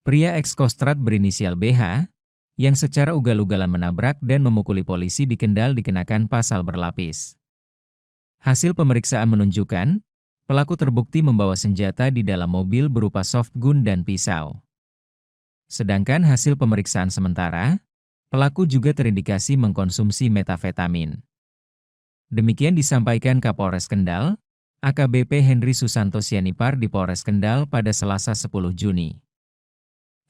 Pria ekskostrat berinisial BH, yang secara ugal-ugalan menabrak dan memukuli polisi di Kendal dikenakan pasal berlapis. Hasil pemeriksaan menunjukkan, pelaku terbukti membawa senjata di dalam mobil berupa soft gun dan pisau. Sedangkan hasil pemeriksaan sementara, pelaku juga terindikasi mengkonsumsi metafetamin. Demikian disampaikan Kapolres Kendal, AKBP Henry Susanto Sianipar di Polres Kendal pada Selasa 10 Juni.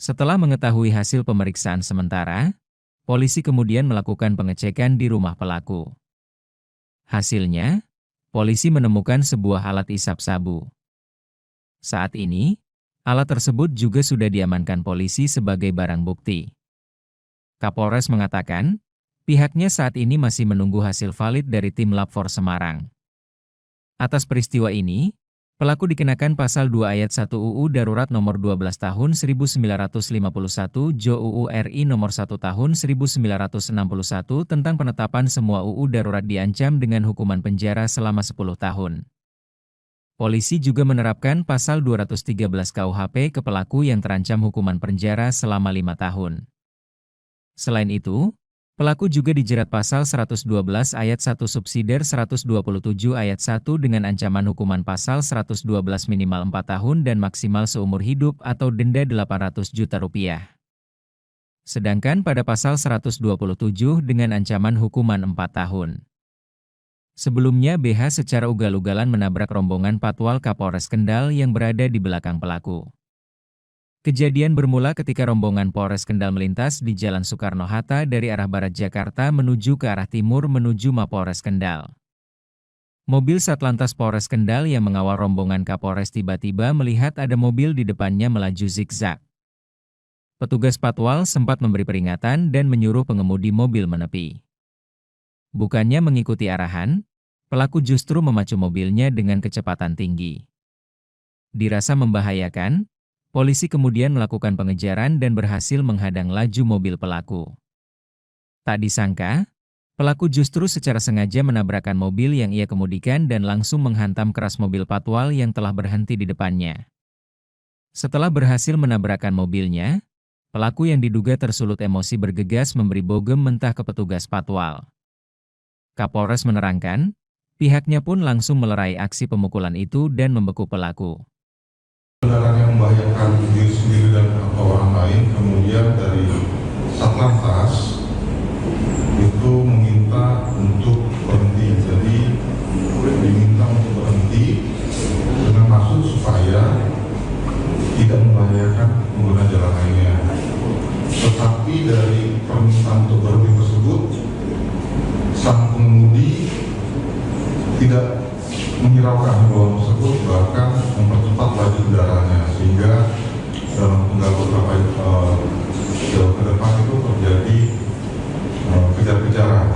Setelah mengetahui hasil pemeriksaan sementara, polisi kemudian melakukan pengecekan di rumah pelaku. Hasilnya, polisi menemukan sebuah alat isap sabu. Saat ini, alat tersebut juga sudah diamankan polisi sebagai barang bukti. Kapolres mengatakan, pihaknya saat ini masih menunggu hasil valid dari tim Lab 4 Semarang. Atas peristiwa ini, pelaku dikenakan pasal 2 ayat 1 UU Darurat nomor 12 tahun 1951 Jo UU RI nomor 1 tahun 1961 tentang penetapan semua UU darurat diancam dengan hukuman penjara selama 10 tahun. Polisi juga menerapkan pasal 213 KUHP ke pelaku yang terancam hukuman penjara selama 5 tahun. Selain itu, pelaku juga dijerat pasal 112 ayat 1 subsidiar 127 ayat 1 dengan ancaman hukuman pasal 112 minimal 4 tahun dan maksimal seumur hidup atau denda 800 juta rupiah. Sedangkan pada pasal 127 dengan ancaman hukuman 4 tahun. Sebelumnya BH secara ugal-ugalan menabrak rombongan patwal Kapolres Kendal yang berada di belakang pelaku. Kejadian bermula ketika rombongan Polres Kendal melintas di Jalan Soekarno-Hatta dari arah barat Jakarta menuju ke arah timur menuju Mapolres Kendal. Mobil Satlantas Polres Kendal yang mengawal rombongan Kapolres tiba-tiba melihat ada mobil di depannya melaju zigzag. Petugas patwal sempat memberi peringatan dan menyuruh pengemudi mobil menepi. Bukannya mengikuti arahan, pelaku justru memacu mobilnya dengan kecepatan tinggi. Dirasa membahayakan, polisi kemudian melakukan pengejaran dan berhasil menghadang laju mobil pelaku. Tak disangka, pelaku justru secara sengaja menabrakkan mobil yang ia kemudikan dan langsung menghantam keras mobil patwal yang telah berhenti di depannya. Setelah berhasil menabrakkan mobilnya, pelaku yang diduga tersulut emosi bergegas memberi bogem mentah ke petugas patwal. Kapolres menerangkan, pihaknya pun langsung melerai aksi pemukulan itu dan membekuk pelaku. Kendaraan yang membahayakan diri sendiri dan atau orang lain, kemudian dari Satlantas itu meminta untuk berhenti. Jadi diminta untuk berhenti dengan maksud supaya tidak membahayakan pengguna jalan lainnya. Tetapi dari permintaan untuk berhenti tersebut, sang pengemudi tidak menghiraukan himbauan tersebut, bahkan mempercepat laju kendaraannya, sehingga dalam tinggal beberapa jauh ke depan itu terjadi kejar-kejaran.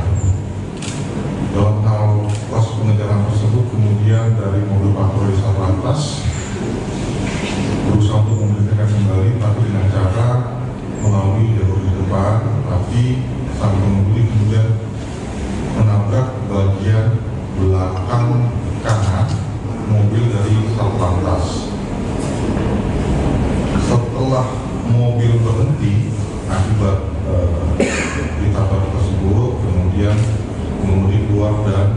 Dalam hal proses pengejaran tersebut, kemudian dari mobil patroli Satlantas berusaha untuk memberhentikan kembali, tapi dengan cara melalui jalur di depan, tapi sang pengemudi kemudian menabrak bagian belakang kanan mobil dari Satlantas. Setelah mobil berhenti akibat ditabrak tersebut, kemudian pengemudi keluar dan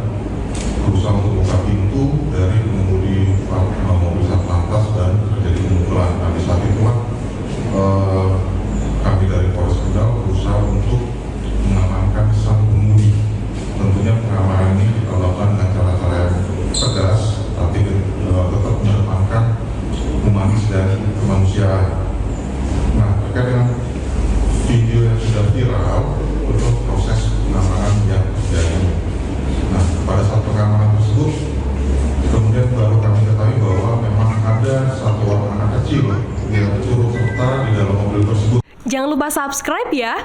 berusaha untuk buka pintu dari pengemudi mobil Satlantas dan terjadi pemukulan. Nah, di saat itulah kami dari Polres Kendal berusaha untuk mengamankan sang pengemudi. Tentunya pengamanan ini kita lakukan dengan cara-cara yang tegas, tapi tetap mengedepankan humanis dan kemanusiaan. Nah, terkait dengan video yang sudah viral untuk proses pengamanan yang terjadi. Nah, pada saat pengamanan tersebut, kemudian baru kami ketahui bahwa memang ada satu orang anak kecil yang turut serta di dalam mobil tersebut. Jangan lupa subscribe ya.